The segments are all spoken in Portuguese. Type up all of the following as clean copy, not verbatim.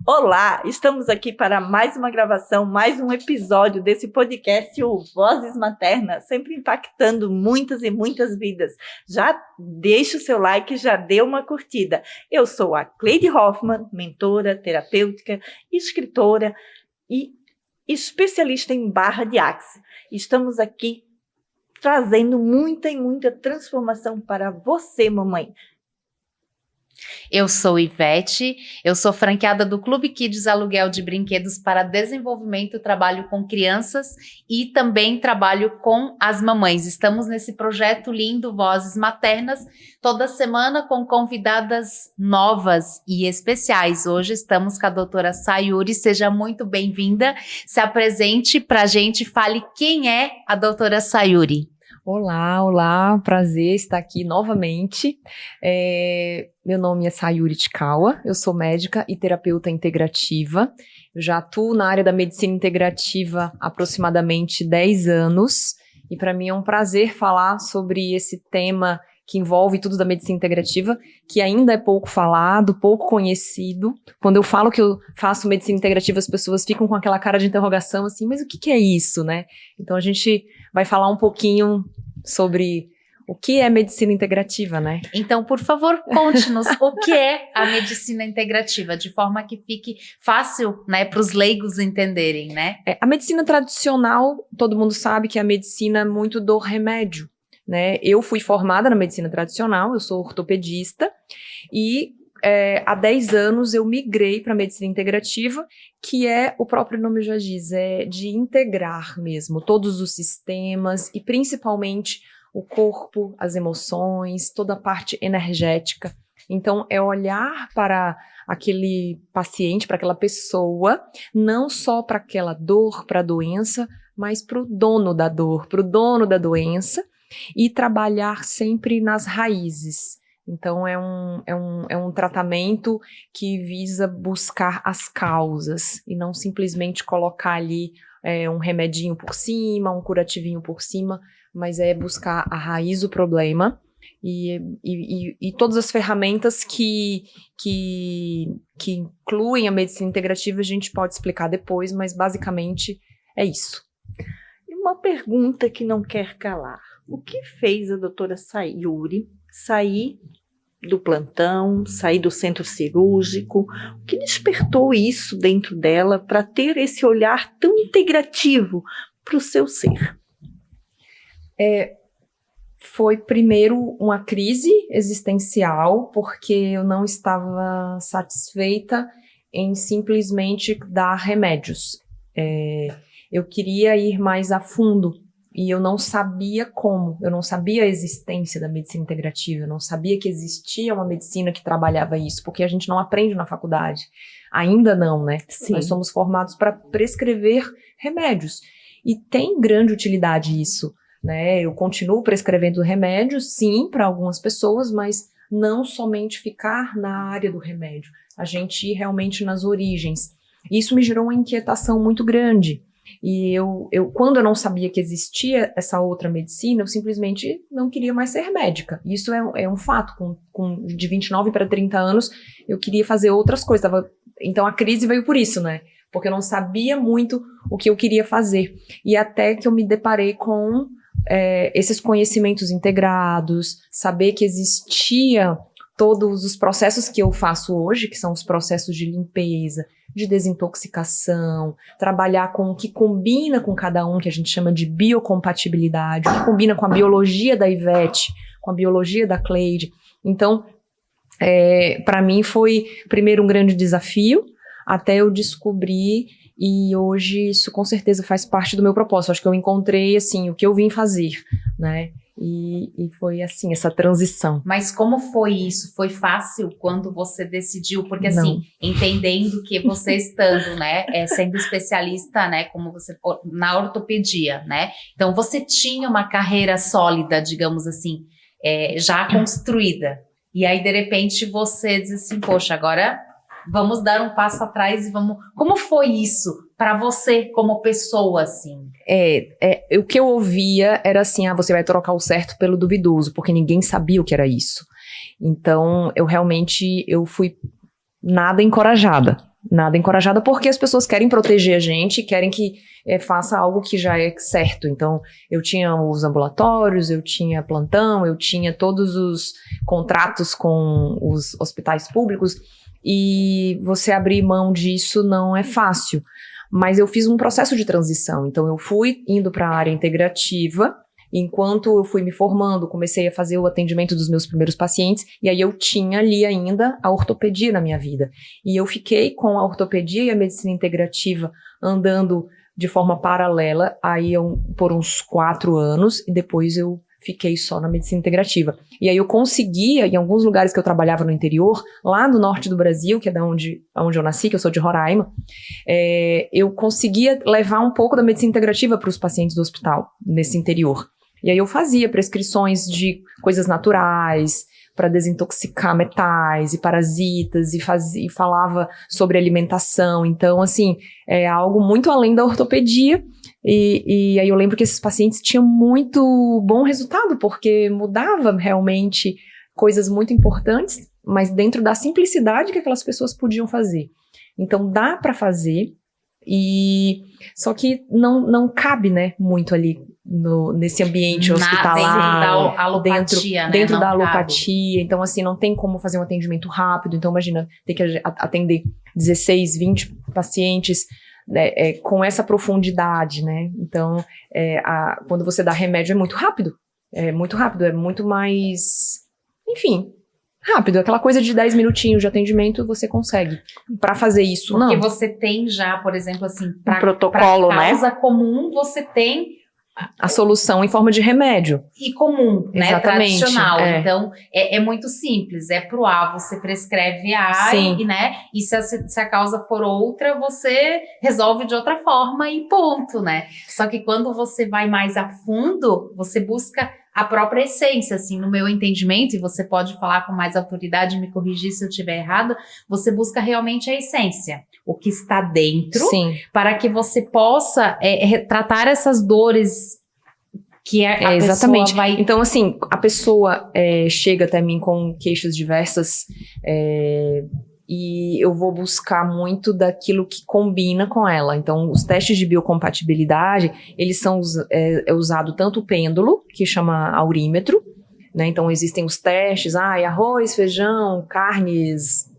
Olá, estamos aqui para mais uma gravação, mais um episódio desse podcast, o Vozes Maternas, sempre impactando muitas e muitas vidas. Já deixa o seu like, já dê uma curtida. Eu sou a Cleide Hoffmann, mentora, terapêutica, escritora e especialista em barra de axis. Estamos aqui trazendo muita e muita transformação para você, mamãe. Eu sou Ivete, eu sou franqueada do Clube Kids Aluguel de Brinquedos para Desenvolvimento, trabalho com crianças e também trabalho com as mamães. Estamos nesse projeto lindo, Vozes Maternas, toda semana com convidadas novas e especiais. Hoje estamos com a doutora Sayuri, seja muito bem-vinda, se apresente pra gente, fale quem é a doutora Sayuri. Olá, prazer estar aqui novamente. Meu nome é Sayuri Chikawa, eu sou médica e terapeuta integrativa. Eu já atuo na área da medicina integrativa há aproximadamente 10 anos e para mim é um prazer falar sobre esse tema que envolve tudo da medicina integrativa, que ainda é pouco falado, pouco conhecido. Quando eu falo que eu faço medicina integrativa, as pessoas ficam com aquela cara de interrogação assim, mas o que é isso, né? Então a gente vai falar um pouquinho sobre o que é medicina integrativa, né? Então, por favor, conte-nos o que é a medicina integrativa, de forma que fique fácil, né, para os leigos entenderem, né? A medicina tradicional, todo mundo sabe que é a medicina muito do remédio, né? Eu fui formada na medicina tradicional, eu sou ortopedista e há 10 anos eu migrei para a medicina integrativa, que é, o próprio nome já diz, é de integrar mesmo todos os sistemas e principalmente o corpo, as emoções, toda a parte energética. Então é olhar para aquele paciente, para aquela pessoa, não só para aquela dor, para a doença, mas para o dono da dor, para o dono da doença e trabalhar sempre nas raízes. Então é um tratamento que visa buscar as causas e não simplesmente colocar ali um remedinho por cima, um curativinho por cima, mas é buscar a raiz do problema e todas as ferramentas que incluem a medicina integrativa a gente pode explicar depois, mas basicamente é isso. E uma pergunta que não quer calar. O que fez a doutora Sayuri sair do plantão, sair do centro cirúrgico? O que despertou isso dentro dela para ter esse olhar tão integrativo para o seu ser? Foi primeiro uma crise existencial, porque eu não estava satisfeita em simplesmente dar remédios. Eu queria ir mais a fundo. E eu não sabia como, eu não sabia a existência da medicina integrativa, eu não sabia que existia uma medicina que trabalhava isso, porque a gente não aprende na faculdade, ainda não, né? Sim. Nós somos formados para prescrever remédios, e tem grande utilidade isso, né? Eu continuo prescrevendo remédios, sim, para algumas pessoas, mas não somente ficar na área do remédio, a gente ir realmente nas origens. Isso me gerou uma inquietação muito grande. E quando eu não sabia que existia essa outra medicina, eu simplesmente não queria mais ser médica. Isso é um fato. De 29 para 30 anos, eu queria fazer outras coisas. Então a crise veio por isso, né? Porque eu não sabia muito o que eu queria fazer. E até que eu me deparei com esses conhecimentos integrados, saber que existia todos os processos que eu faço hoje, que são os processos de limpeza, de desintoxicação, trabalhar com o que combina com cada um, que a gente chama de biocompatibilidade, o que combina com a biologia da Ivete, com a biologia da Cleide. Então, para mim foi primeiro um grande desafio, até eu descobrir, e hoje isso com certeza faz parte do meu propósito. Acho que eu encontrei, assim, o que eu vim fazer, né? E foi assim, essa transição. Mas como foi isso? Foi fácil quando você decidiu? Porque assim, entendendo que você estando, né, sendo especialista, né, como você, na ortopedia, né? Então você tinha uma carreira sólida, digamos assim, já construída. E aí, de repente, você diz assim, poxa, agora vamos dar um passo atrás e vamos... Como foi isso para você como pessoa, assim? O que eu ouvia era assim, você vai trocar o certo pelo duvidoso, porque ninguém sabia o que era isso. Então, eu fui nada encorajada, Nada encorajada porque as pessoas querem proteger a gente, querem que faça algo que já é certo. Então, eu tinha os ambulatórios, eu tinha plantão, eu tinha todos os contratos com os hospitais públicos, e você abrir mão disso não é fácil. Mas eu fiz um processo de transição, então eu fui indo para a área integrativa. Enquanto eu fui me formando, comecei a fazer o atendimento dos meus primeiros pacientes, e aí eu tinha ali ainda a ortopedia na minha vida. E eu fiquei com a ortopedia e a medicina integrativa andando de forma paralela aí por uns 4 anos, e depois eu fiquei só na medicina integrativa. E aí eu conseguia, em alguns lugares que eu trabalhava no interior, lá no norte do Brasil, que é onde eu nasci, que eu sou de Roraima, eu conseguia levar um pouco da medicina integrativa para os pacientes do hospital, nesse interior. E aí eu fazia prescrições de coisas naturais para desintoxicar metais e parasitas, e falava sobre alimentação. Então, assim, é algo muito além da ortopedia. E aí eu lembro que esses pacientes tinham muito bom resultado, porque mudava realmente coisas muito importantes, mas dentro da simplicidade que aquelas pessoas podiam fazer. Então, dá para fazer, só que não cabe, né, muito ali nesse ambiente hospitalar, dentro da alopatia. Então, assim, não tem como fazer um atendimento rápido. Então, imagina, ter que atender 16, 20 pacientes, né, com essa profundidade, né? Então, quando você dá remédio é muito rápido, é muito mais, enfim, rápido. Aquela coisa de 10 minutinhos de atendimento você consegue. Para fazer isso, porque não. Porque você tem já, por exemplo, assim, um protocolo, pra causa comum, você tem a solução em forma de remédio. E comum, né? Exatamente, Tradicional. Então, é muito simples. É pro A, você prescreve A, e se a causa for outra, você resolve de outra forma e ponto, né? Só que quando você vai mais a fundo, você busca a própria essência, assim, no meu entendimento, e você pode falar com mais autoridade e me corrigir se eu estiver errado, você busca realmente a essência, o que está dentro, para que você possa tratar essas dores que a exatamente. pessoa vai... Então, assim, a pessoa chega até mim com queixas diversas, e eu vou buscar muito daquilo que combina com ela. Então, os testes de biocompatibilidade, eles são usado tanto o pêndulo, que chama aurímetro, né? Então, existem os testes, arroz, feijão, carnes,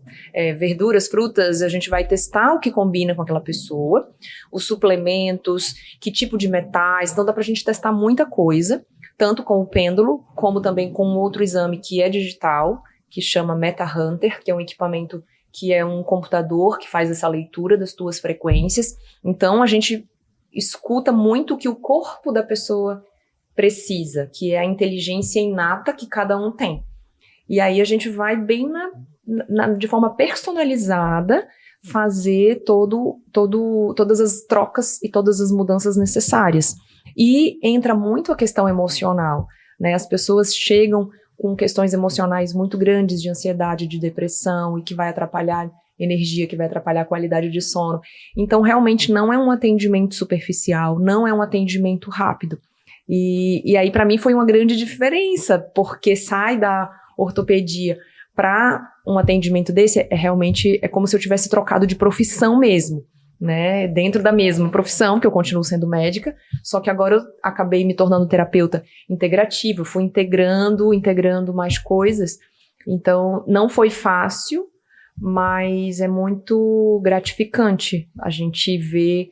verduras, frutas, a gente vai testar o que combina com aquela pessoa, os suplementos, que tipo de metais, então dá pra gente testar muita coisa, tanto com o pêndulo, como também com outro exame que é digital, que chama MetaHunter, que é um equipamento que é um computador que faz essa leitura das tuas frequências. Então, a gente escuta muito o que o corpo da pessoa precisa, que é a inteligência inata que cada um tem. E aí a gente vai bem de forma personalizada fazer todas as trocas e todas as mudanças necessárias. E entra muito a questão emocional, né? As pessoas chegam com questões emocionais muito grandes de ansiedade, de depressão, e que vai atrapalhar energia, que vai atrapalhar a qualidade de sono. Então, realmente, não é um atendimento superficial, não é um atendimento rápido. E aí, para mim, foi uma grande diferença, porque sai da ortopedia para um atendimento desse, realmente como se eu tivesse trocado de profissão mesmo, né, dentro da mesma profissão, que eu continuo sendo médica, só que agora eu acabei me tornando terapeuta integrativa, fui integrando mais coisas. Então, não foi fácil, mas é muito gratificante a gente ver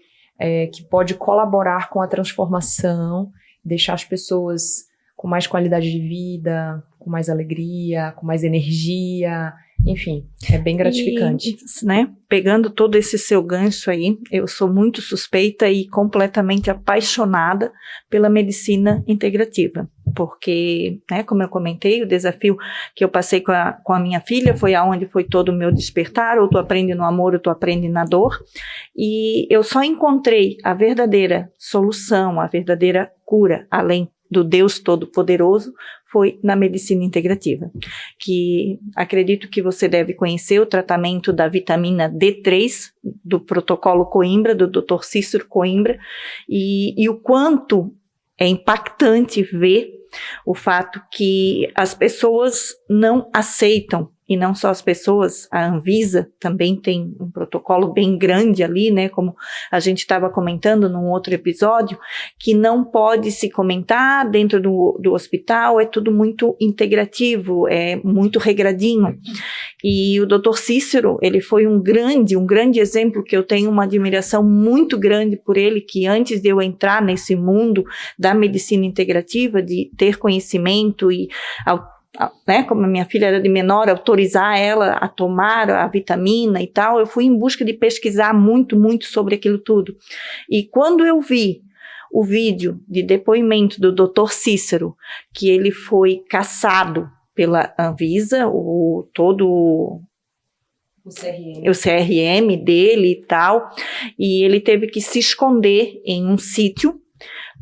que pode colaborar com a transformação, deixar as pessoas com mais qualidade de vida, com mais alegria, com mais energia, enfim, é bem gratificante. E, né, pegando todo esse seu gancho aí, eu sou muito suspeita e completamente apaixonada pela medicina integrativa, porque, né, como eu comentei, o desafio que eu passei com a minha filha foi aonde foi todo o meu despertar, ou tu aprende no amor, ou tu aprende na dor, e eu só encontrei a verdadeira solução, a verdadeira cura, além do Deus Todo-Poderoso, foi na medicina integrativa, que acredito que você deve conhecer o tratamento da vitamina D3, do protocolo Coimbra, do Dr. Cícero Coimbra, e o quanto é impactante ver o fato que as pessoas não aceitam e não só as pessoas, a Anvisa também tem um protocolo bem grande ali, né, como a gente estava comentando num outro episódio, que não pode se comentar dentro do hospital, é tudo muito integrativo, é muito regradinho. E o Dr. Cícero, ele foi um grande exemplo, que eu tenho uma admiração muito grande por ele, que antes de eu entrar nesse mundo da medicina integrativa, de ter conhecimento e, né, como a minha filha era de menor, autorizar ela a tomar a vitamina e tal, eu fui em busca de pesquisar muito sobre aquilo tudo. E quando eu vi o vídeo de depoimento do Dr. Cícero, que ele foi cassado pela Anvisa, todo o CRM dele e tal, e ele teve que se esconder em um sítio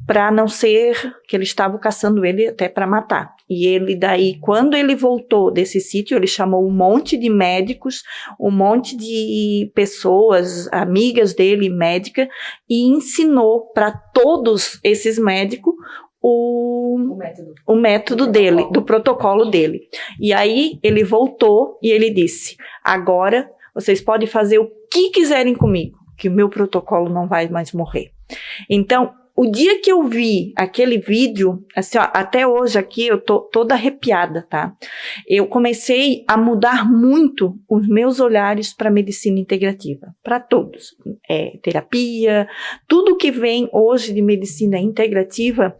para não ser que eles estavam caçando ele até para matar. E ele daí, quando ele voltou desse sítio, ele chamou um monte de médicos, um monte de pessoas, amigas dele, médica, e ensinou para todos esses médicos o método dele, do protocolo dele. E aí ele voltou e ele disse: agora vocês podem fazer o que quiserem comigo, que o meu protocolo não vai mais morrer. Então, o dia que eu vi aquele vídeo, assim, ó, até hoje aqui eu tô toda arrepiada, tá? Eu comecei a mudar muito os meus olhares para a medicina integrativa, para todos. Terapia, tudo que vem hoje de medicina integrativa,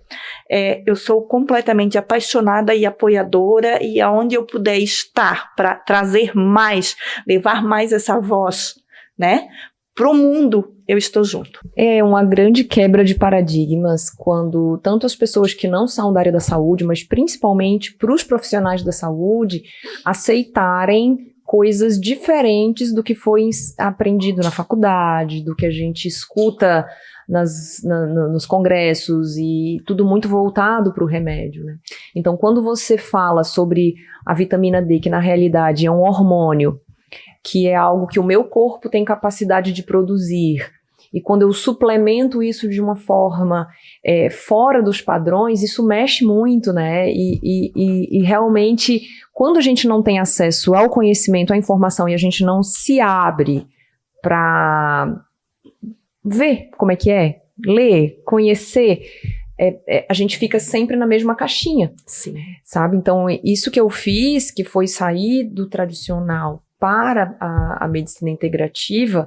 eu sou completamente apaixonada e apoiadora, e aonde eu puder estar para trazer mais, levar mais essa voz, né, para o mundo, eu estou junto. É uma grande quebra de paradigmas quando tanto as pessoas que não são da área da saúde, mas principalmente para os profissionais da saúde, aceitarem coisas diferentes do que foi aprendido na faculdade, do que a gente escuta nos congressos, e tudo muito voltado para o remédio, né? Então, quando você fala sobre a vitamina D, que na realidade é um hormônio, que é algo que o meu corpo tem capacidade de produzir, e quando eu suplemento isso de uma forma fora dos padrões, isso mexe muito, né? E realmente, quando a gente não tem acesso ao conhecimento, à informação, e a gente não se abre para ver como é que é, ler, conhecer, a gente fica sempre na mesma caixinha. Sim. Sabe? Então, isso que eu fiz, que foi sair do tradicional para a medicina integrativa,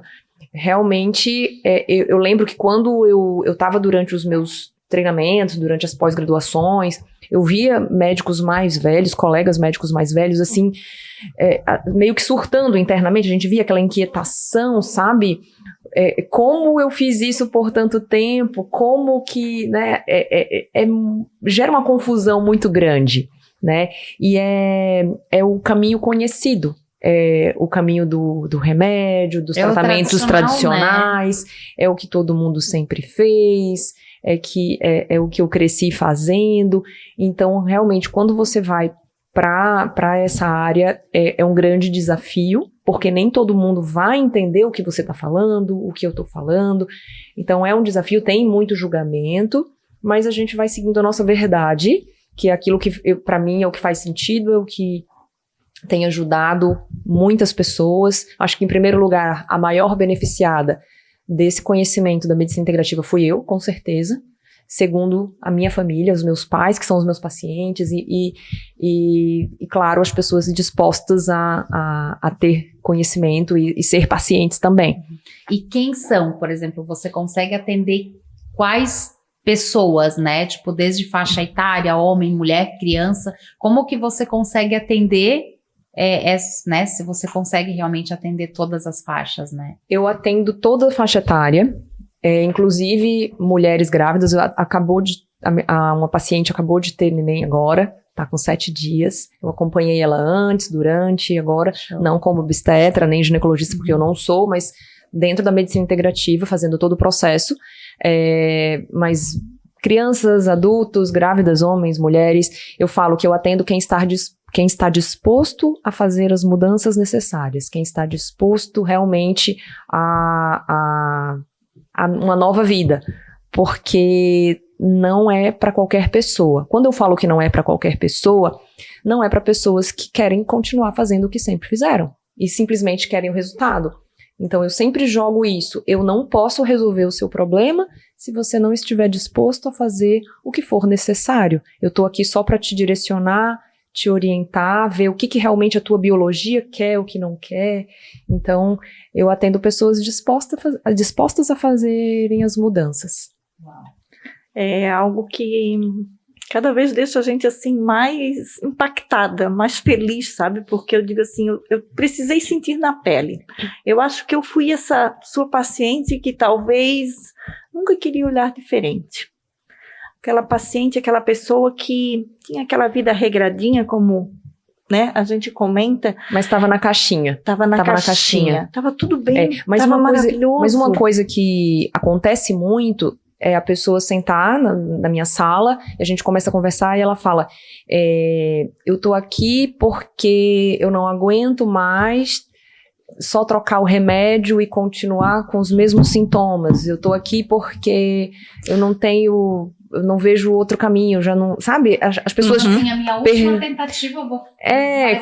realmente, eu lembro que quando eu estava durante os meus treinamentos, durante as pós-graduações, eu via médicos mais velhos, colegas médicos mais velhos, assim, meio que surtando internamente. A gente via aquela inquietação, sabe? Como eu fiz isso por tanto tempo, como que, né, gera uma confusão muito grande, né? E é o caminho conhecido. O caminho do remédio, dos tratamentos tradicionais, né? É o que todo mundo sempre fez, é o que eu cresci fazendo. Então, realmente, quando você vai para essa área, é um grande desafio, porque nem todo mundo vai entender o que você está falando, o que eu estou falando. Então, é um desafio, tem muito julgamento, mas a gente vai seguindo a nossa verdade, que é aquilo que, para mim, é o que faz sentido, é o que tem ajudado muitas pessoas. Acho que, em primeiro lugar, a maior beneficiada desse conhecimento da medicina integrativa fui eu, com certeza. Segundo, a minha família, os meus pais, que são os meus pacientes, e claro, as pessoas dispostas a ter conhecimento e ser pacientes também. E quem são, por exemplo, você consegue atender quais pessoas, né? Tipo, desde faixa etária, homem, mulher, criança, como que você consegue atender, né? Se você consegue realmente atender todas as faixas, né? Eu atendo toda a faixa etária, inclusive mulheres grávidas. Uma paciente acabou de ter neném agora, tá com 7 dias. Eu acompanhei ela antes, durante, agora, não como obstetra, nem ginecologista, porque eu não sou, mas dentro da medicina integrativa, fazendo todo o processo. Mas crianças, adultos, grávidas, homens, mulheres, eu falo que eu atendo quem está disposto a fazer as mudanças necessárias, quem está disposto realmente a uma nova vida, porque não é para qualquer pessoa. Quando eu falo que não é para qualquer pessoa, não é para pessoas que querem continuar fazendo o que sempre fizeram e simplesmente querem o resultado. Então eu sempre jogo isso. Eu não posso resolver o seu problema se você não estiver disposto a fazer o que for necessário. Eu estou aqui só para te direcionar, te orientar, ver o que realmente a tua biologia quer, o que não quer. Então, eu atendo pessoas dispostas a fazerem as mudanças. É algo que cada vez deixa a gente assim mais impactada, mais feliz, sabe? Porque eu digo assim, eu precisei sentir na pele. Eu acho que eu fui essa sua paciente que talvez nunca queria olhar diferente. Aquela paciente, aquela pessoa que tinha aquela vida regradinha, como, né, a gente comenta. Mas estava na caixinha. Estava na caixinha. Estava tudo bem, estava maravilhoso. Mas uma coisa que acontece muito é a pessoa sentar na minha sala, e a gente começa a conversar e ela fala, eu tô aqui porque eu não aguento mais só trocar o remédio e continuar com os mesmos sintomas. Eu tô aqui porque eu não vejo outro caminho, já não, sabe? As pessoas... Sim, a minha última tentativa eu vou...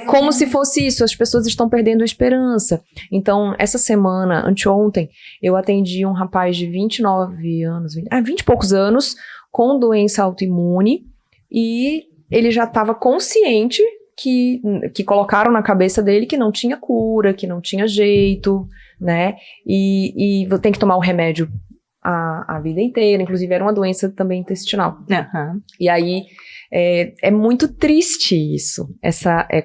como se fosse isso, as pessoas estão perdendo a esperança. Então, essa semana, anteontem, eu atendi um rapaz de 29 anos, 20 e poucos anos, com doença autoimune, e ele já estava consciente que colocaram na cabeça dele que não tinha cura, que não tinha jeito, né? E tem que tomar o remédio a vida inteira, inclusive era uma doença também intestinal. Uhum. E aí é muito triste isso,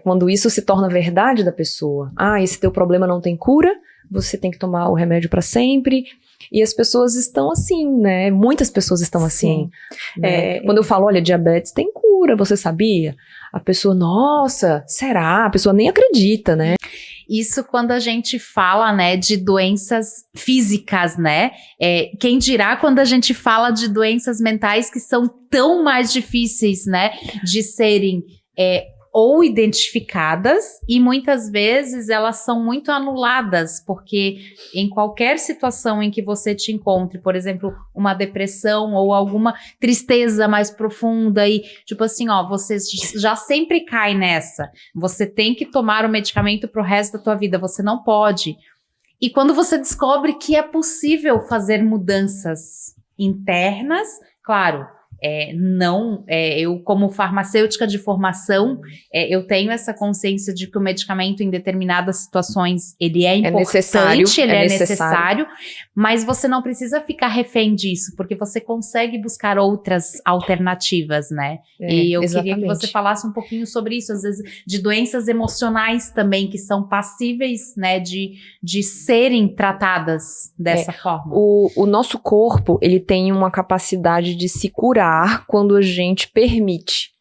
quando isso se torna verdade da pessoa. Esse teu problema não tem cura, você tem que tomar o remédio para sempre. E as pessoas estão assim, né? Muitas pessoas estão assim. Né? Quando eu falo, olha, diabetes tem cura, você sabia? A pessoa, nossa, será? A pessoa nem acredita, né? Isso quando a gente fala, né, de doenças físicas, né? Quem dirá quando a gente fala de doenças mentais que são tão mais difíceis, né, de serem ou identificadas, e muitas vezes elas são muito anuladas, porque em qualquer situação em que você te encontre, por exemplo, uma depressão ou alguma tristeza mais profunda e tipo assim, você já sempre cai nessa, você tem que tomar o medicamento pro resto da tua vida, você não pode. E quando você descobre que é possível fazer mudanças internas, claro, eu como farmacêutica de formação, eu tenho essa consciência de que o medicamento em determinadas situações, ele é importante, ele é necessário, mas você não precisa ficar refém disso, porque você consegue buscar outras alternativas, né? E eu queria que você falasse um pouquinho sobre isso, às vezes de doenças emocionais também, que são passíveis, né, de serem tratadas dessa forma. O nosso corpo, ele tem uma capacidade de se curar quando a gente permite.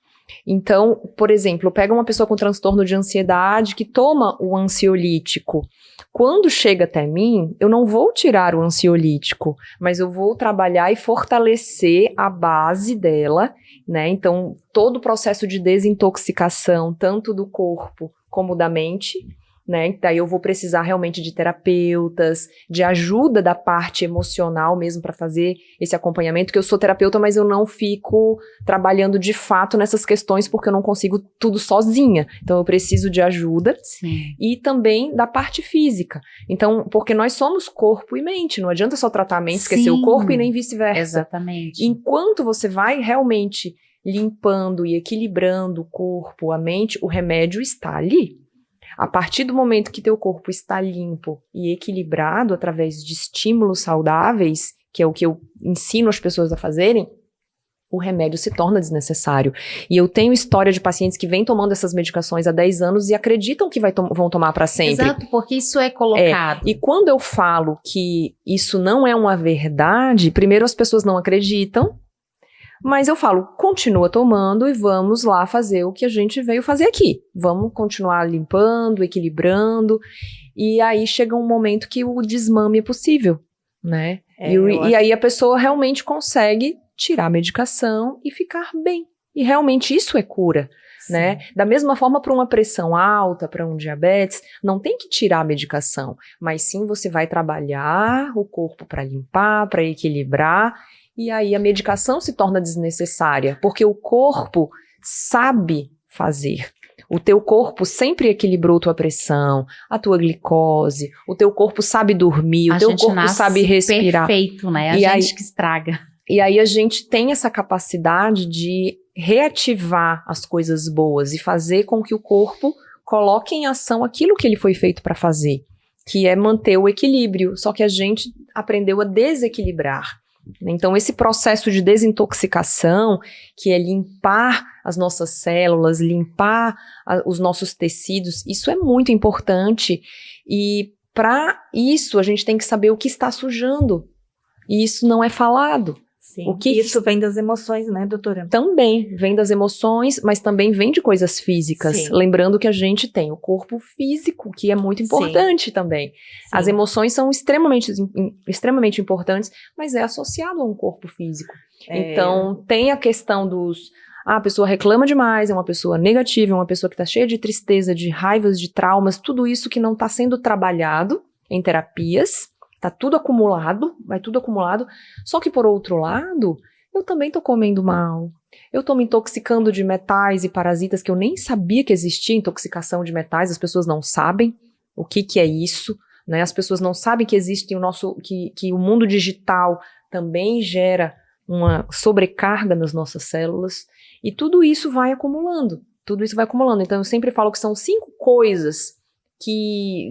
Então, por exemplo, pega uma pessoa com transtorno de ansiedade que toma o ansiolítico. Quando chega até mim, eu não vou tirar o ansiolítico, mas eu vou trabalhar e fortalecer a base dela, né? Então, todo o processo de desintoxicação, tanto do corpo como da mente, né? Daí eu vou precisar realmente de terapeutas, de ajuda da parte emocional mesmo para fazer esse acompanhamento, que eu sou terapeuta, mas eu não fico trabalhando de fato nessas questões porque eu não consigo tudo sozinha. Então eu preciso de ajuda. Sim. E também da parte física. Então, porque nós somos corpo e mente, não adianta só tratar a mente, esquecer o corpo e nem vice-versa. Exatamente. Enquanto você vai realmente limpando e equilibrando o corpo, a mente, o remédio está ali. A partir do momento que teu corpo está limpo e equilibrado através de estímulos saudáveis, que é o que eu ensino as pessoas a fazerem, o remédio se torna desnecessário. E eu tenho história de pacientes que vêm tomando essas medicações há 10 anos e acreditam que vão tomar para sempre. Exato, porque isso é colocado. E quando eu falo que isso não é uma verdade, primeiro as pessoas não acreditam, mas eu falo, continua tomando e vamos lá fazer o que a gente veio fazer aqui. Vamos continuar limpando, equilibrando. E aí chega um momento que o desmame é possível, né? E aí a pessoa realmente consegue tirar a medicação e ficar bem. E realmente isso é cura, né? Da mesma forma, para uma pressão alta, para um diabetes, não tem que tirar a medicação, mas sim você vai trabalhar o corpo para limpar, para equilibrar. E aí a medicação se torna desnecessária, porque o corpo sabe fazer. O teu corpo sempre equilibrou tua pressão, a tua glicose, o teu corpo sabe dormir, o teu corpo sabe respirar. Perfeito, né? A gente que estraga. E aí a gente tem essa capacidade de reativar as coisas boas e fazer com que o corpo coloque em ação aquilo que ele foi feito para fazer, que é manter o equilíbrio, só que a gente aprendeu a desequilibrar. Então esse processo de desintoxicação, que é limpar as nossas células, limpar os nossos tecidos, isso é muito importante, e para isso a gente tem que saber o que está sujando, e isso não é falado. Sim. Isso vem das emoções, né, doutora? Também vem das emoções, mas também vem de coisas físicas. Sim. Lembrando que a gente tem o corpo físico, que é muito importante também. Sim. As emoções são extremamente importantes, mas é associado a um corpo físico. Então, tem a questão a pessoa reclama demais, é uma pessoa negativa, é uma pessoa que está cheia de tristeza, de raivas, de traumas, tudo isso que não está sendo trabalhado em terapias. Tá tudo acumulado, vai tudo acumulado. Só que, por outro lado, eu também tô comendo mal. Eu tô me intoxicando de metais e parasitas que eu nem sabia que existia intoxicação de metais. As pessoas não sabem o que é isso, né? As pessoas não sabem que existe que o mundo digital também gera uma sobrecarga nas nossas células. E tudo isso vai acumulando. Então, eu sempre falo que são 5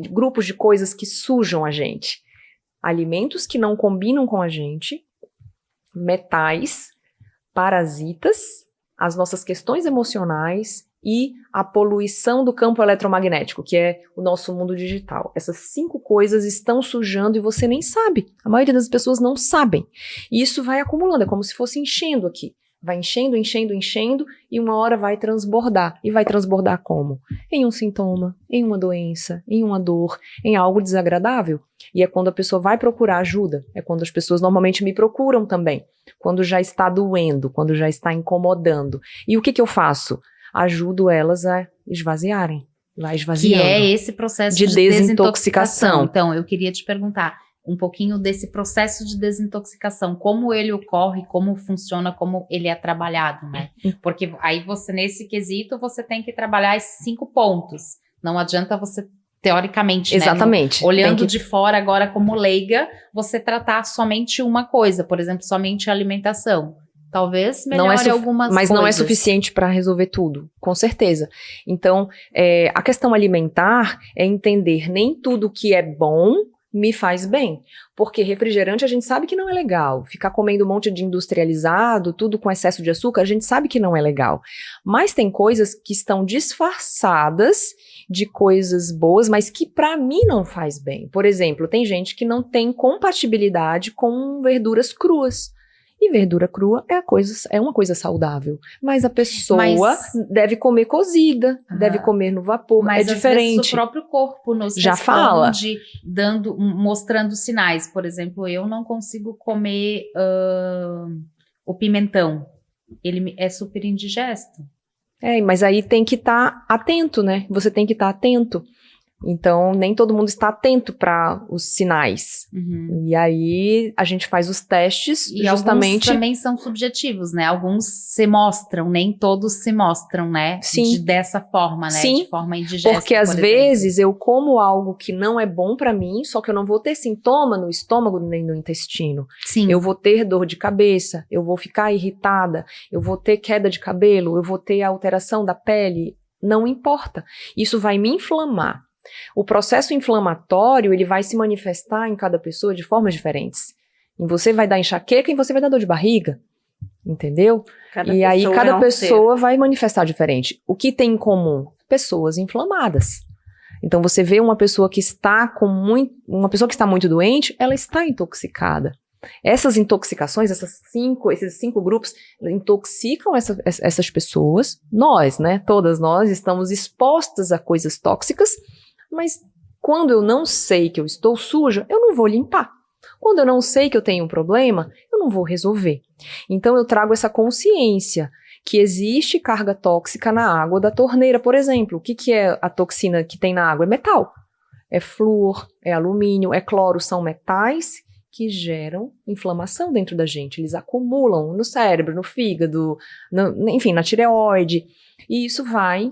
grupos de coisas que sujam a gente. Alimentos que não combinam com a gente, metais, parasitas, as nossas questões emocionais e a poluição do campo eletromagnético, que é o nosso mundo digital. Essas 5 coisas estão sujando e você nem sabe. A maioria das pessoas não sabem. E isso vai acumulando, é como se fosse enchendo aqui. Vai enchendo, e uma hora vai transbordar. E vai transbordar como? Em um sintoma, em uma doença, em uma dor, em algo desagradável. E é quando a pessoa vai procurar ajuda. É quando as pessoas normalmente me procuram também. Quando já está doendo, quando já está incomodando. E o que eu faço? Ajudo elas a esvaziarem. Vai esvaziando. Que é esse processo de desintoxicação. Então, eu queria te perguntar um pouquinho desse processo de desintoxicação, como ele ocorre, como funciona, como ele é trabalhado, né? Porque aí nesse quesito, você tem que trabalhar esses 5 pontos. Não adianta você, teoricamente, exatamente, né? Olhando de fora agora como leiga, você tratar somente uma coisa, por exemplo, somente a alimentação. Talvez melhore algumas coisas. Mas não é suficiente para resolver tudo, com certeza. Então, a questão alimentar é entender nem tudo que é bom me faz bem, porque refrigerante a gente sabe que não é legal, ficar comendo um monte de industrializado, tudo com excesso de açúcar, a gente sabe que não é legal, mas tem coisas que estão disfarçadas de coisas boas, mas que pra mim não faz bem. Por exemplo, tem gente que não tem compatibilidade com verduras cruas. E verdura crua é uma coisa saudável. Mas a pessoa deve comer cozida, deve comer no vapor, mas é diferente. Às vezes o próprio corpo nos já fala, mostrando sinais. Por exemplo, eu não consigo comer o pimentão. Ele é super indigesto. Mas aí tem que estar atento, né? Você tem que estar atento. Então, nem todo mundo está atento para os sinais. Uhum. E aí, a gente faz os testes e justamente... alguns também são subjetivos, né? Alguns se mostram, nem todos se mostram, né? Sim. Dessa forma, né? Sim. De forma indigesta, porque às vezes eu como algo que não é bom para mim, só que eu não vou ter sintoma no estômago nem no intestino. Sim. Eu vou ter dor de cabeça, eu vou ficar irritada, eu vou ter queda de cabelo, eu vou ter alteração da pele. Não importa. Isso vai me inflamar. O processo inflamatório, ele vai se manifestar em cada pessoa de formas diferentes. Em você vai dar enxaqueca e em você vai dar dor de barriga. Entendeu? E aí cada pessoa vai manifestar diferente. O que tem em comum? Pessoas inflamadas. Então você vê uma pessoa que está muito doente, ela está intoxicada. Essas intoxicações, esses 5 grupos intoxicam essas pessoas. Nós, né? Todas nós estamos expostas a coisas tóxicas. Mas quando eu não sei que eu estou suja, eu não vou limpar. Quando eu não sei que eu tenho um problema, eu não vou resolver. Então eu trago essa consciência que existe carga tóxica na água da torneira, por exemplo. O que é a toxina que tem na água? É metal. É flúor, é alumínio, é cloro, são metais que geram inflamação dentro da gente. Eles acumulam no cérebro, no fígado, enfim, na tireoide. E isso vai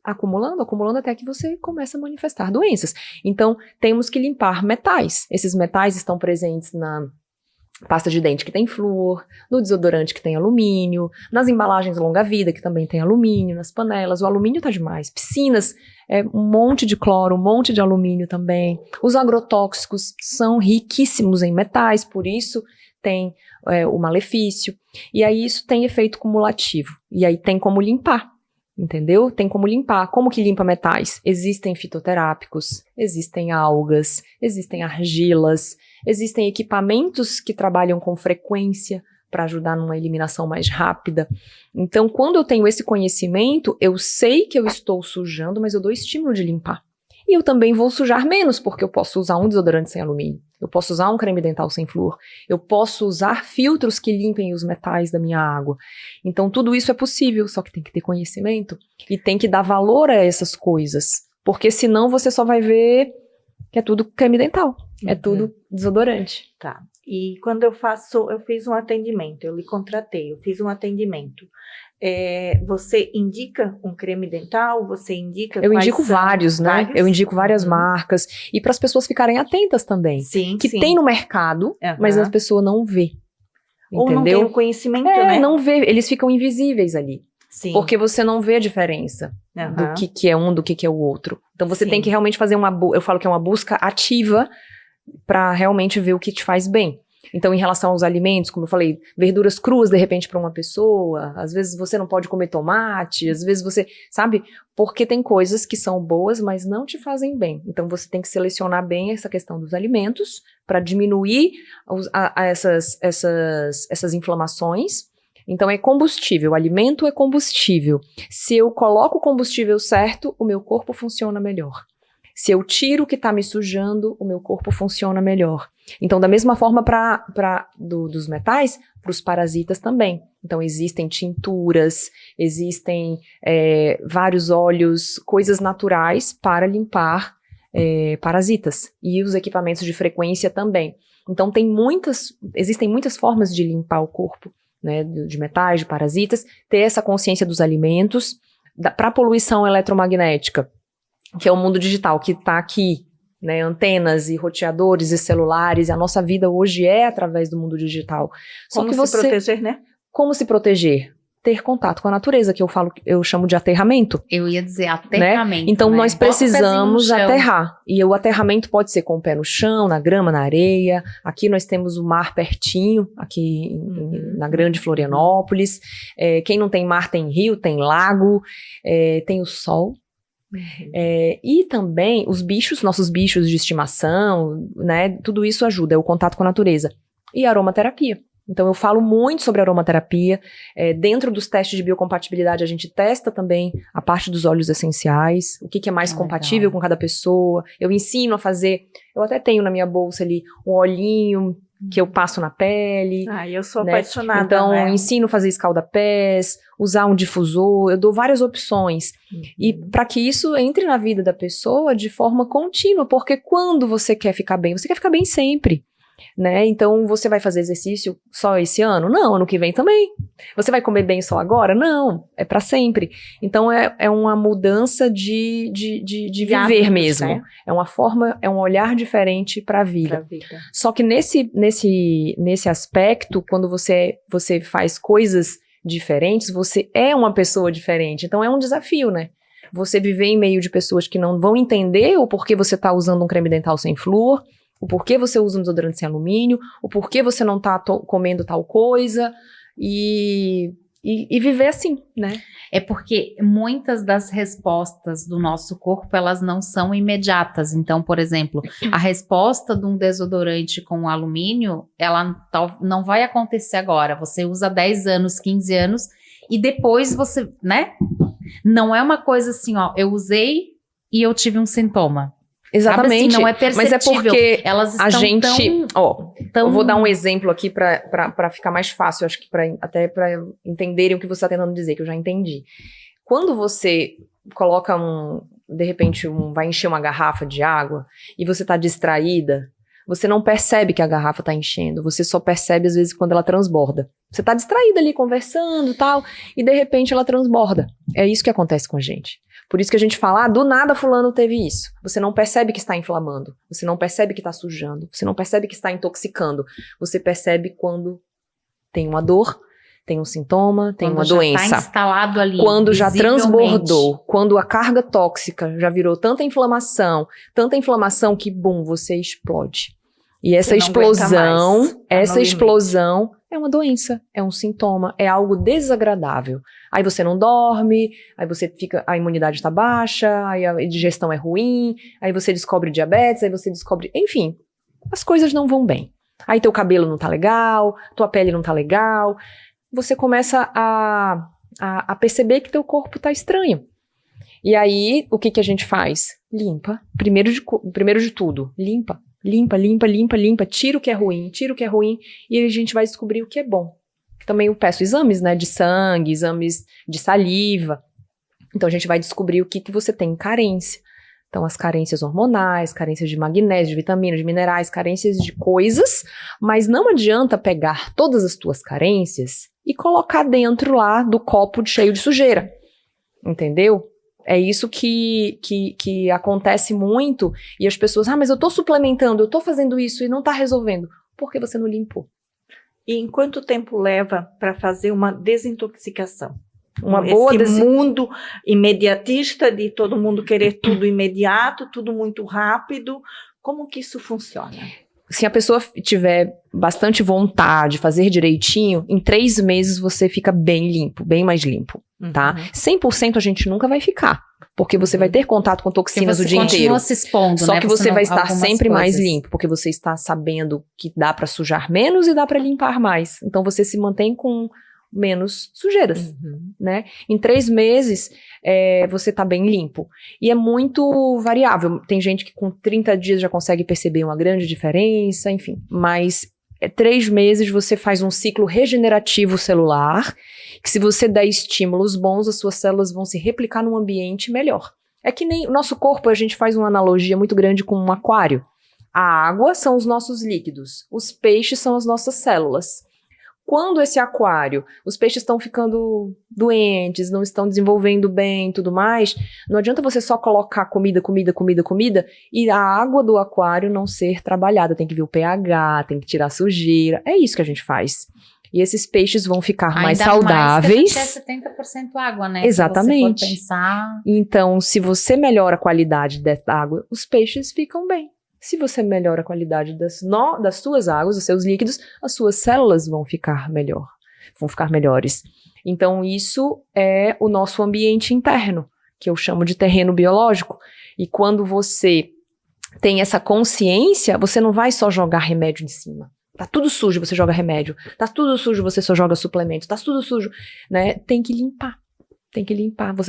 acumulando até que você começa a manifestar doenças. Então, temos que limpar metais. Esses metais estão presentes na pasta de dente que tem flúor, no desodorante que tem alumínio, nas embalagens longa-vida que também tem alumínio, nas panelas, o alumínio tá demais, piscinas, um monte de cloro, um monte de alumínio também. Os agrotóxicos são riquíssimos em metais, por isso tem o malefício, e aí isso tem efeito cumulativo, e aí tem como limpar. Entendeu? Tem como limpar. Como que limpa metais? Existem fitoterápicos, existem algas, existem argilas, existem equipamentos que trabalham com frequência para ajudar numa eliminação mais rápida. Então, quando eu tenho esse conhecimento, eu sei que eu estou sujando, mas eu dou estímulo de limpar. E eu também vou sujar menos, porque eu posso usar um desodorante sem alumínio, eu posso usar um creme dental sem flúor, eu posso usar filtros que limpem os metais da minha água. Então tudo isso é possível, só que tem que ter conhecimento e tem que dar valor a essas coisas, porque senão você só vai ver que é tudo creme dental, é tudo desodorante. Tá. E quando eu fiz um atendimento, eu lhe contratei, eu fiz um atendimento. Você indica um creme dental? Você indica Eu indico vários, né? Vários? Eu indico várias marcas. E para as pessoas ficarem atentas também. Sim, que tem no mercado, mas a pessoa não vê. Ou entendeu? Não tem o conhecimento, né? Não vê. Eles ficam invisíveis ali. Sim. Porque você não vê a diferença do que é um, do que é o outro. Então você tem que realmente fazer eu falo que é uma busca ativa para realmente ver o que te faz bem. Então, em relação aos alimentos, como eu falei, verduras cruas, de repente, para uma pessoa, às vezes você não pode comer tomate, às vezes você, sabe? Porque tem coisas que são boas, mas não te fazem bem. Então, você tem que selecionar bem essa questão dos alimentos para diminuir essas inflamações. Então, é combustível, o alimento é combustível. Se eu coloco o combustível certo, o meu corpo funciona melhor. Se eu tiro o que está me sujando, o meu corpo funciona melhor. Então, da mesma forma dos metais, para os parasitas também. Então, existem tinturas, existem vários óleos, coisas naturais para limpar parasitas. E os equipamentos de frequência também. Então, existem muitas formas de limpar o corpo, né, de metais, de parasitas, ter essa consciência dos alimentos, para a poluição eletromagnética, que é o mundo digital, que está aqui, né, antenas e roteadores e celulares, e a nossa vida hoje é através do mundo digital. Como se proteger, né? Como se proteger? Ter contato com a natureza, que eu chamo de aterramento. Eu ia dizer aterramento, né? Então, né? nós precisamos aterrar. E o aterramento pode ser com o pé no chão, na grama, na areia. Aqui nós temos o mar pertinho, aqui na Grande Florianópolis. Quem não tem mar tem rio, tem lago, tem o sol. E também os bichos, nossos bichos de estimação, né, tudo isso ajuda, é o contato com a natureza. E a aromaterapia. Então eu falo muito sobre aromaterapia. Dentro dos testes de biocompatibilidade a gente testa também a parte dos óleos essenciais, o que é mais compatível com cada pessoa. Eu ensino a fazer, eu até tenho na minha bolsa ali um olhinho que eu passo na pele. Eu sou apaixonada. Então, eu ensino a fazer escalda-pés, usar um difusor, eu dou várias opções. E para que isso entre na vida da pessoa de forma contínua, porque quando você quer ficar bem sempre. Né? Então, você vai fazer exercício só esse ano? Não, ano que vem também. Você vai comer bem só agora? Não, é para sempre. Então, é uma mudança de viver hábitos, mesmo. Né? É uma forma, é um olhar diferente para a vida. Só que nesse aspecto, quando você faz coisas diferentes, você é uma pessoa diferente. Então, é um desafio, né? Você viver em meio de pessoas que não vão entender o porquê você está usando um creme dental sem flúor, o porquê você usa um desodorante sem alumínio, o porquê você não tá comendo tal coisa, e viver assim, né? É porque muitas das respostas do nosso corpo, elas não são imediatas. Então, por exemplo, a resposta de um desodorante com alumínio, ela não vai acontecer agora. Você usa 10 anos, 15 anos, e depois você, né? Não é uma coisa assim, ó, eu usei e eu tive um sintoma. Exatamente, assim, não é perceptível. Mas é porque elas estão a gente, tão... eu vou dar um exemplo aqui para ficar mais fácil, acho que até para entenderem o que você está tentando dizer, que eu já entendi. Quando você coloca de repente vai encher uma garrafa de água e você está distraída, Você não percebe que a garrafa tá enchendo, você só percebe às vezes quando ela transborda. Você tá distraída ali conversando e tal, e de repente ela transborda. É isso que acontece com a gente. Por isso que a gente fala, do nada fulano teve isso. Você não percebe que está inflamando, você não percebe que está sujando, você não percebe que está intoxicando. Você percebe quando tem uma dor, tem um sintoma, tem uma doença. Quando já está instalado ali, quando já transbordou, quando a carga tóxica já virou tanta inflamação que, você explode. E essa explosão é uma doença, é um sintoma, é algo desagradável. Aí você não dorme, aí você fica, a imunidade está baixa, aí a digestão é ruim, aí você descobre diabetes, aí você descobre, enfim, as coisas não vão bem. Aí teu cabelo não tá legal, tua pele não tá legal, você começa a perceber que teu corpo tá estranho. E aí, o que a gente faz? Limpa, primeiro de tudo, limpa, tira o que é ruim, e a gente vai descobrir o que é bom. Também eu peço exames, né, de sangue, exames de saliva. Então a gente vai descobrir o que você tem carência. Então as carências hormonais, carências de magnésio, de vitaminas, de minerais, carências de coisas, mas não adianta pegar todas as tuas carências e colocar dentro lá do copo cheio de sujeira. Entendeu? É isso que acontece muito, e as pessoas, mas eu tô suplementando, eu tô fazendo isso e não tá resolvendo. Por que você não limpou? E em quanto tempo leva para fazer uma desintoxicação? Esse mundo imediatista de todo mundo querer tudo imediato, tudo muito rápido, como que isso funciona? Se a pessoa tiver bastante vontade de fazer direitinho, em 3 meses você fica bem limpo, bem mais limpo, tá? 100% a gente nunca vai ficar, porque você vai ter contato com toxinas o dia inteiro. Se expondo, Só né? que você vai estar sempre mais limpo, porque você está sabendo que dá para sujar menos e dá para limpar mais. Então você se mantém com menos sujeiras, né? Em 3 meses, você tá bem limpo. E é muito variável. Tem gente que com 30 dias já consegue perceber uma grande diferença, enfim. Mas 3 meses você faz um ciclo regenerativo celular, que se você der estímulos bons, as suas células vão se replicar num ambiente melhor. É que nem o nosso corpo, a gente faz uma analogia muito grande com um aquário. A água são os nossos líquidos, os peixes são as nossas células. Quando esse aquário, os peixes estão ficando doentes, não estão desenvolvendo bem e tudo mais, não adianta você só colocar comida e a água do aquário não ser trabalhada. Tem que ver o pH, tem que tirar sujeira. É isso que a gente faz. E esses peixes vão ficar mais saudáveis. Mais que a gente é 70% água, né? Exatamente. Se você for pensar... Então, se você melhora a qualidade dessa água, os peixes ficam bem. Se você melhora a qualidade das suas águas, dos seus líquidos, as suas células vão ficar melhores. Então, isso é o nosso ambiente interno, que eu chamo de terreno biológico. E quando você tem essa consciência, você não vai só jogar remédio em cima. Tá tudo sujo, você joga remédio. Tá tudo sujo, você só joga suplemento. Tá tudo sujo, né? Tem que limpar.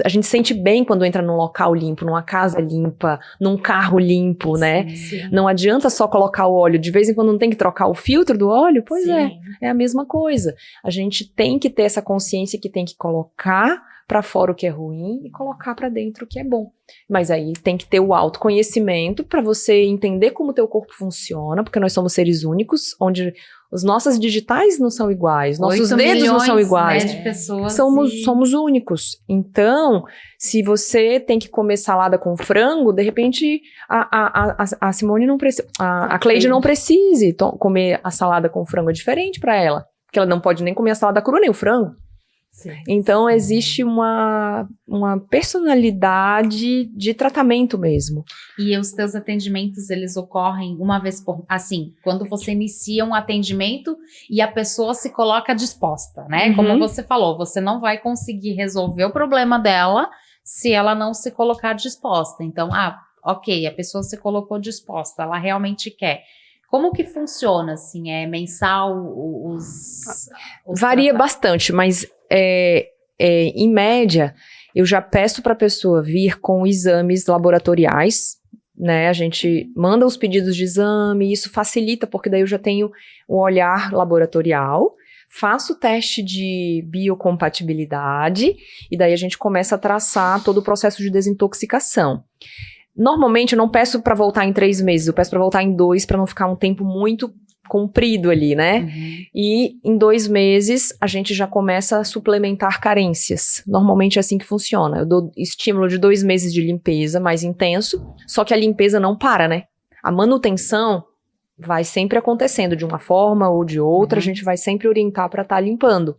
A gente sente bem quando entra num local limpo, numa casa limpa, num carro limpo, né? Sim. Não adianta só colocar o óleo. De vez em quando não tem que trocar o filtro do óleo? Pois é a mesma coisa. A gente tem que ter essa consciência que tem que colocar pra fora o que é ruim e colocar pra dentro o que é bom. Mas aí tem que ter o autoconhecimento pra você entender como o teu corpo funciona, porque nós somos seres únicos, onde as nossas digitais não são iguais, nossos dedos não são iguais. Né, de pessoas somos únicos. Então, se você tem que comer salada com frango, de repente a Simone não precisa, a Cleide não precise comer a salada com frango, é diferente pra ela, porque ela não pode nem comer a salada crua nem o frango. Sim. Então, existe uma personalidade de tratamento mesmo. E os teus atendimentos, eles ocorrem uma vez por... Assim, quando você inicia um atendimento e a pessoa se coloca disposta, né? Como você falou, você não vai conseguir resolver o problema dela se ela não se colocar disposta. Então, ok, a pessoa se colocou disposta, ela realmente quer. Como que funciona, assim? É mensal Varia bastante, mas em média, eu já peço para a pessoa vir com exames laboratoriais, né? A gente manda os pedidos de exame, isso facilita, porque daí eu já tenho o olhar laboratorial, faço o teste de biocompatibilidade, e daí a gente começa a traçar todo o processo de desintoxicação. Normalmente eu não peço pra voltar em 3 meses, eu peço pra voltar em 2, pra não ficar um tempo muito comprido ali, né? Uhum. E em 2 meses a gente já começa a suplementar carências. Normalmente é assim que funciona. Eu dou estímulo de 2 meses de limpeza mais intenso, só que a limpeza não para, né? A manutenção vai sempre acontecendo de uma forma ou de outra, a gente vai sempre orientar para estar limpando.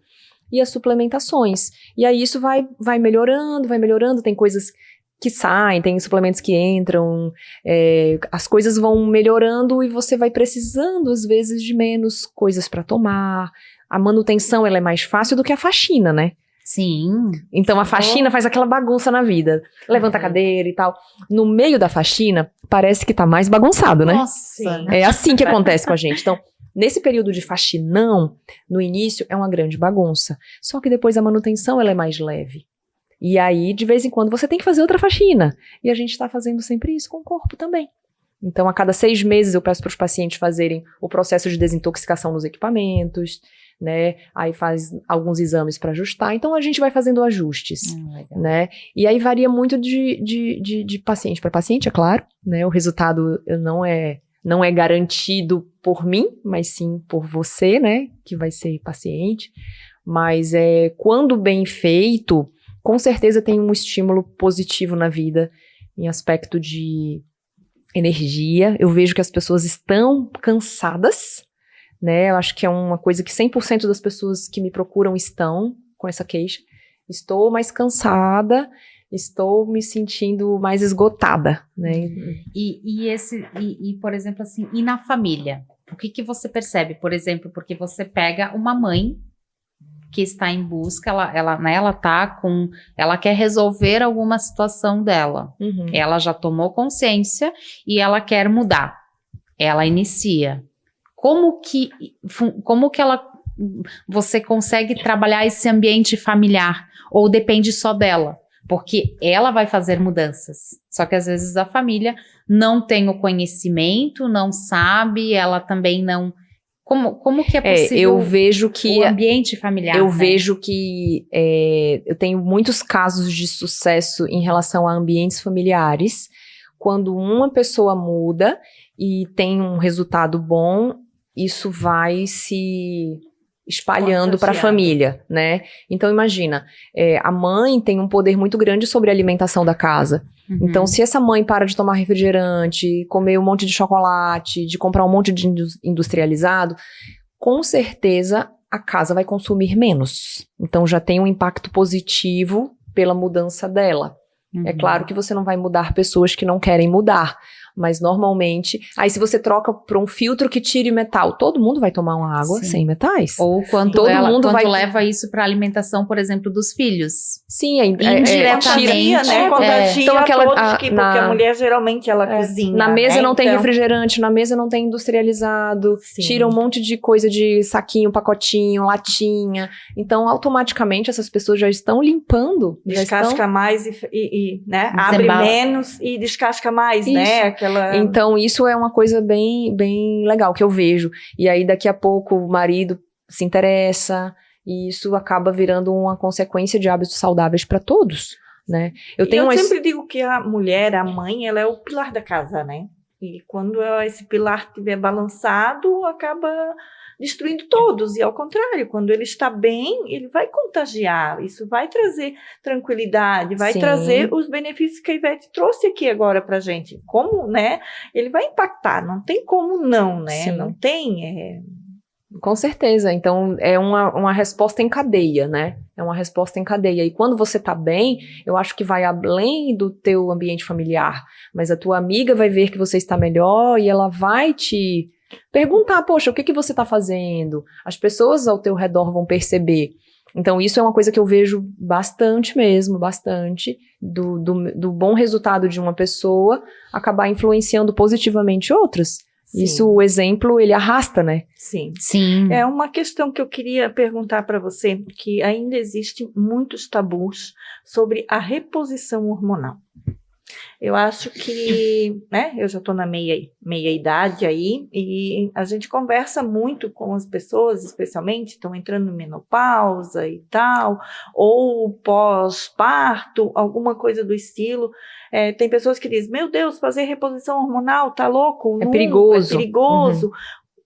E as suplementações. E aí isso vai melhorando, tem coisas que saem, tem suplementos que entram, as coisas vão melhorando e você vai precisando, às vezes, de menos coisas para tomar. A manutenção, ela é mais fácil do que a faxina, né? Sim. Então, a faxina faz aquela bagunça na vida. Levanta a cadeira e tal. No meio da faxina, parece que tá mais bagunçado, né? Nossa. É assim que acontece com a gente. Então, nesse período de faxinão, no início, é uma grande bagunça. Só que depois a manutenção, ela é mais leve. E aí, de vez em quando, você tem que fazer outra faxina. E a gente tá fazendo sempre isso com o corpo também. Então, a cada 6 meses, eu peço para os pacientes fazerem o processo de desintoxicação nos equipamentos, né? Aí faz alguns exames para ajustar. Então, a gente vai fazendo ajustes, né? E aí varia muito de paciente para paciente, é claro, né? O resultado não é garantido por mim, mas sim por você, né? Que vai ser paciente. Mas quando bem feito, com certeza tem um estímulo positivo na vida, em aspecto de energia. Eu vejo que as pessoas estão cansadas, né? Eu acho que é uma coisa que 100% das pessoas que me procuram estão com essa queixa. Estou mais cansada, estou me sentindo mais esgotada, né? E por exemplo, assim, e na família? O que você percebe? Por exemplo, porque você pega uma mãe que está em busca, ela quer resolver alguma situação dela. Uhum. Ela já tomou consciência e ela quer mudar. Ela inicia. Como que você consegue trabalhar esse ambiente familiar? Ou depende só dela? Porque ela vai fazer mudanças. Só que às vezes a família não tem o conhecimento, não sabe, ela também não... Como que é possível eu vejo que o ambiente familiar? Eu né? vejo que eu tenho muitos casos de sucesso em relação a ambientes familiares. Quando uma pessoa muda e tem um resultado bom, isso vai se espalhando para a família, né? Então imagina, a mãe tem um poder muito grande sobre a alimentação da casa. Uhum. Então, se essa mãe para de tomar refrigerante, comer um monte de chocolate, de comprar um monte de industrializado, com certeza a casa vai consumir menos. Então, já tem um impacto positivo pela mudança dela. Uhum. É claro que você não vai mudar pessoas que não querem mudar, mas normalmente... Aí, se você troca para um filtro que tire metal, todo mundo vai tomar uma água sem metais. Ou quando leva isso para a alimentação, por exemplo, dos filhos. Sim, indiretamente, né? Contagia então, porque a mulher geralmente ela cozinha. Na mesa né? não tem refrigerante, na mesa não tem industrializado, tira um monte de coisa de saquinho, pacotinho, latinha. Então, automaticamente, essas pessoas já estão limpando. Descasca mais né? Abre menos e descasca mais, isso. Né? Então, isso é uma coisa bem, bem legal que eu vejo. E aí, daqui a pouco, o marido se interessa e isso acaba virando uma consequência de hábitos saudáveis para todos, né? Eu sempre digo que a mulher, a mãe, ela é o pilar da casa, né? E quando esse pilar estiver balançado, acaba destruindo todos. E ao contrário, quando ele está bem, ele vai contagiar. Isso vai trazer tranquilidade, vai trazer os benefícios que a Ivete trouxe aqui agora pra gente. Como, né? Ele vai impactar, não tem como não, né? Sim. Não tem... Com certeza, então é uma resposta em cadeia, né? É uma resposta em cadeia. E quando você tá bem, eu acho que vai além do teu ambiente familiar. Mas a tua amiga vai ver que você está melhor e ela vai te perguntar, poxa, o que você tá fazendo? As pessoas ao teu redor vão perceber. Então isso é uma coisa que eu vejo bastante mesmo, bastante, do bom resultado de uma pessoa acabar influenciando positivamente outras. Sim. Isso, o exemplo, ele arrasta, né? Sim. É uma questão que eu queria perguntar para você, que ainda existem muitos tabus sobre a reposição hormonal. Eu acho que, né, eu já estou na meia idade aí, e a gente conversa muito com as pessoas, especialmente, estão entrando em menopausa e tal, ou pós-parto, alguma coisa do estilo. Tem pessoas que dizem, meu Deus, fazer reposição hormonal, tá louco? É perigoso. É perigoso. Uhum.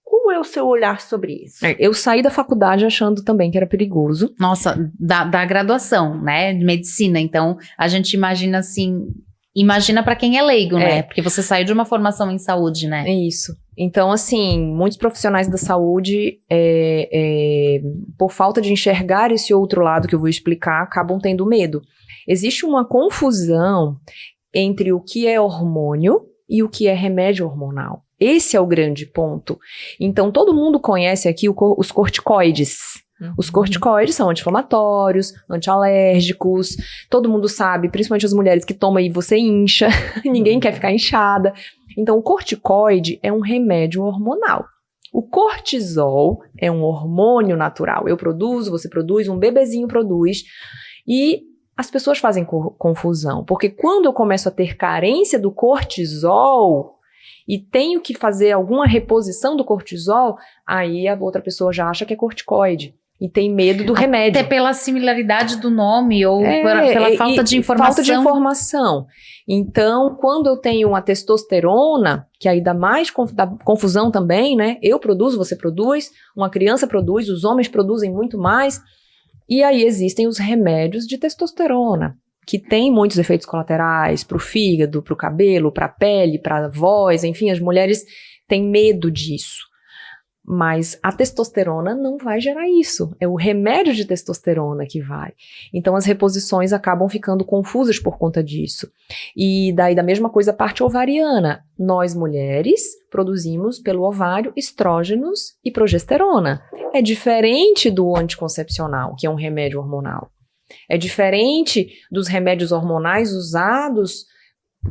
Qual é o seu olhar sobre isso? Eu saí da faculdade achando também que era perigoso. Nossa, da graduação, né, de medicina. Então, a gente imagina assim, imagina para quem é leigo, né? Porque você saiu de uma formação em saúde, né? É isso. Então, assim, muitos profissionais da saúde, por falta de enxergar esse outro lado que eu vou explicar, acabam tendo medo. Existe uma confusão entre o que é hormônio e o que é remédio hormonal. Esse é o grande ponto. Então, todo mundo conhece aqui os corticoides. Os corticoides são anti-inflamatórios, antialérgicos. Todo mundo sabe, principalmente as mulheres que tomam e você incha. Ninguém quer ficar inchada. Então, o corticoide é um remédio hormonal. O cortisol é um hormônio natural. Eu produzo, você produz, um bebezinho produz. E as pessoas fazem confusão. Porque quando eu começo a ter carência do cortisol e tenho que fazer alguma reposição do cortisol, aí a outra pessoa já acha que é corticoide e tem medo do remédio. Até pela similaridade do nome ou pela falta de informação. Falta de informação. Então, quando eu tenho uma testosterona, que aí dá mais dá confusão também, né? Eu produzo, você produz, uma criança produz, os homens produzem muito mais. E aí existem os remédios de testosterona, que tem muitos efeitos colaterais para o fígado, para o cabelo, para a pele, para a voz, enfim, as mulheres têm medo disso. Mas a testosterona não vai gerar isso, é o remédio de testosterona que vai. Então as reposições acabam ficando confusas por conta disso. E daí da mesma coisa a parte ovariana. Nós mulheres produzimos pelo ovário estrógenos e progesterona. É diferente do anticoncepcional, que é um remédio hormonal. É diferente dos remédios hormonais usados,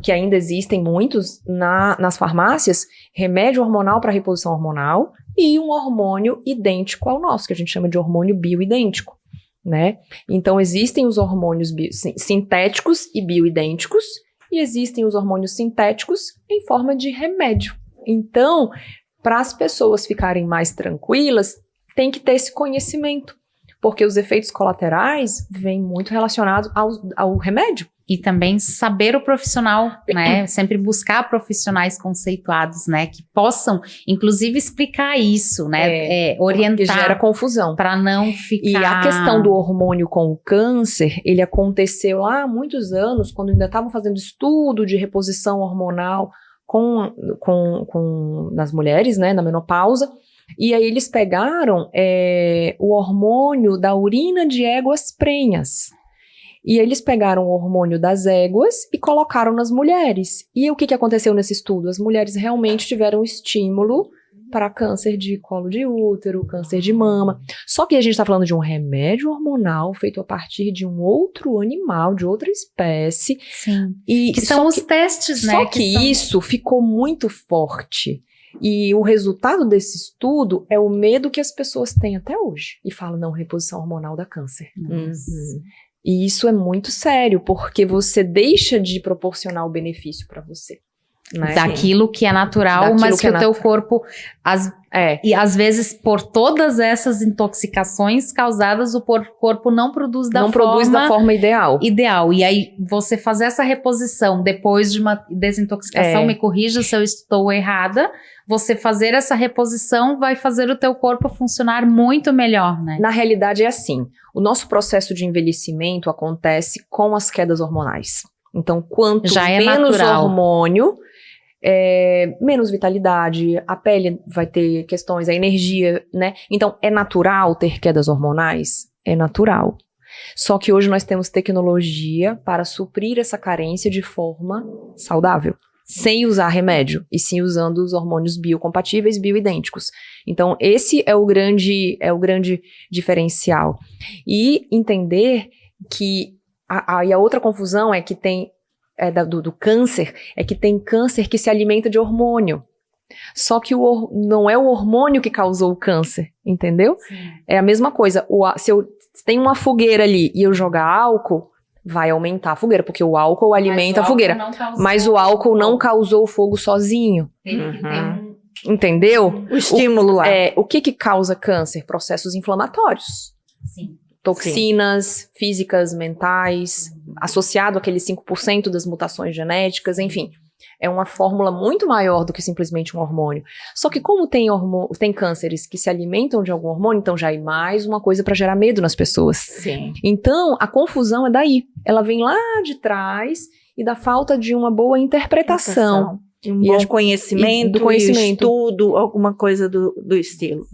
que ainda existem muitos nas farmácias, remédio hormonal para reposição hormonal e um hormônio idêntico ao nosso, que a gente chama de hormônio bioidêntico, né? Então existem os hormônios sintéticos e bioidênticos e existem os hormônios sintéticos em forma de remédio. Então, para as pessoas ficarem mais tranquilas, tem que ter esse conhecimento, porque os efeitos colaterais vêm muito relacionados ao remédio. E também saber o profissional, né? Sempre buscar profissionais conceituados, né? Que possam, inclusive, explicar isso, né? Orientar. Que gera confusão. Para não ficar... E a questão do hormônio com o câncer, ele aconteceu lá há muitos anos, quando ainda estavam fazendo estudo de reposição hormonal nas mulheres, né? Na menopausa. E aí eles pegaram o hormônio da urina de éguas prenhas. E eles pegaram o hormônio das éguas e colocaram nas mulheres. E o que aconteceu nesse estudo? As mulheres realmente tiveram estímulo para câncer de colo de útero, câncer de mama. Só que a gente está falando de um remédio hormonal feito a partir de um outro animal, de outra espécie. Sim. Que são os testes, né? Só que isso ficou muito forte. E o resultado desse estudo é o medo que as pessoas têm até hoje. E falam, não, reposição hormonal dá câncer. E isso é muito sério, porque você deixa de proporcionar o benefício para você. Né? Daquilo que é natural, mas que o teu corpo... E às vezes, por todas essas intoxicações causadas, o corpo não produz da forma ideal. E aí, você fazer essa reposição depois de uma desintoxicação, me corrija se eu estou errada, você fazer essa reposição vai fazer o teu corpo funcionar muito melhor, né? Na realidade é assim, o nosso processo de envelhecimento acontece com as quedas hormonais. Então, quanto menos hormônio, menos vitalidade, a pele vai ter questões, a energia, né? Então, é natural ter quedas hormonais? É natural. Só que hoje nós temos tecnologia para suprir essa carência de forma saudável, sem usar remédio, e sim usando os hormônios biocompatíveis, bioidênticos. Então, esse é o grande diferencial. E entender que a outra confusão é que tem do câncer, é que tem câncer que se alimenta de hormônio. Só que não é o hormônio que causou o câncer, entendeu? Sim. É a mesma coisa. Se eu tenho uma fogueira ali e eu jogar álcool, vai aumentar a fogueira, porque o álcool alimenta a fogueira. Mas o álcool álcool não causou o fogo sozinho. Teve que ter Entendeu? O estímulo lá. O que causa câncer? Processos inflamatórios. Sim. Toxinas físicas, mentais, associado àqueles 5% das mutações genéticas, enfim. É uma fórmula muito maior do que simplesmente um hormônio. Só que como tem cânceres que se alimentam de algum hormônio, então já é mais uma coisa para gerar medo nas pessoas. Sim. Então, a confusão é daí. Ela vem lá de trás e da falta de uma boa interpretação. Um bom conhecimento, do conhecimento. estudo, alguma coisa do estilo.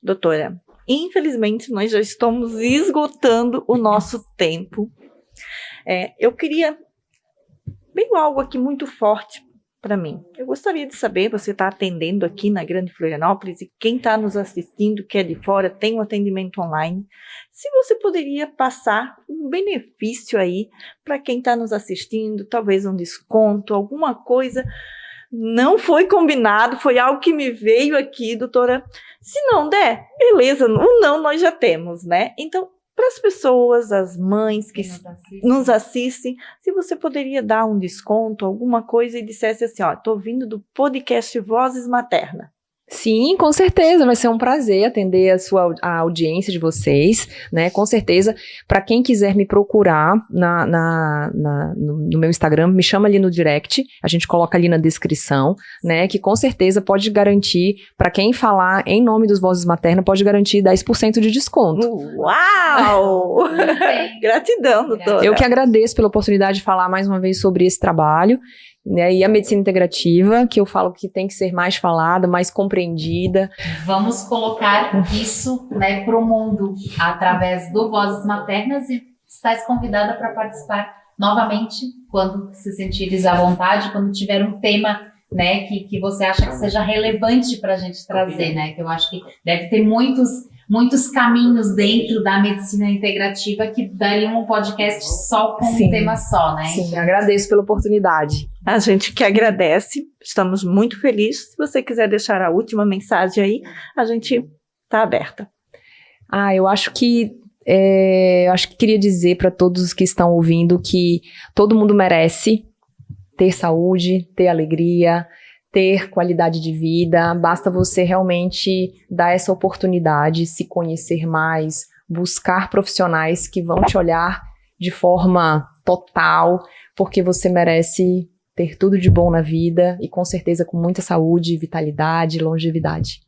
Doutora, infelizmente nós já estamos esgotando o nosso tempo. Eu queria bem algo aqui muito forte para mim. Eu gostaria de saber, você está atendendo aqui na Grande Florianópolis e quem está nos assistindo, que é de fora, tem um atendimento online, se você poderia passar um benefício aí para quem está nos assistindo, talvez um desconto, alguma coisa. Não foi combinado, foi algo que me veio aqui, doutora. Se não der, beleza, o não nós já temos, né? Então, para as pessoas, as mães que nos assistem, se você poderia dar um desconto, alguma coisa e dissesse assim, tô vindo do podcast Vozes Materna. Sim, com certeza, vai ser um prazer atender a audiência de vocês, né, com certeza. Para quem quiser me procurar no meu Instagram, me chama ali no direct, a gente coloca ali na descrição, né, que com certeza pode garantir, para quem falar em nome dos Vozes Maternas, pode garantir 10% de desconto. Uau! Gratidão, doutora. Eu que agradeço pela oportunidade de falar mais uma vez sobre esse trabalho, né, e a medicina integrativa, que eu falo que tem que ser mais falada, mais compreendida. Vamos colocar isso, né, para o mundo através do Vozes Maternas e estás convidada para participar novamente quando se sentires à vontade, quando tiver um tema, né, que você acha que seja relevante para a gente trazer, né, que eu acho que deve ter muitos caminhos dentro da medicina integrativa que dariam um podcast só com um tema só, né? Sim, agradeço pela oportunidade. A gente que agradece, estamos muito felizes. Se você quiser deixar a última mensagem aí, a gente está aberta. Eu acho que queria dizer para todos os que estão ouvindo que todo mundo merece ter saúde, ter alegria, ter qualidade de vida, basta você realmente dar essa oportunidade, se conhecer mais, buscar profissionais que vão te olhar de forma total, porque você merece ter tudo de bom na vida e com certeza com muita saúde, vitalidade e longevidade.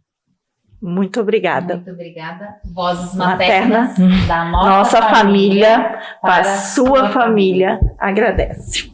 Muito obrigada. Muito obrigada. Vozes Maternas da nossa família para a sua família agradece.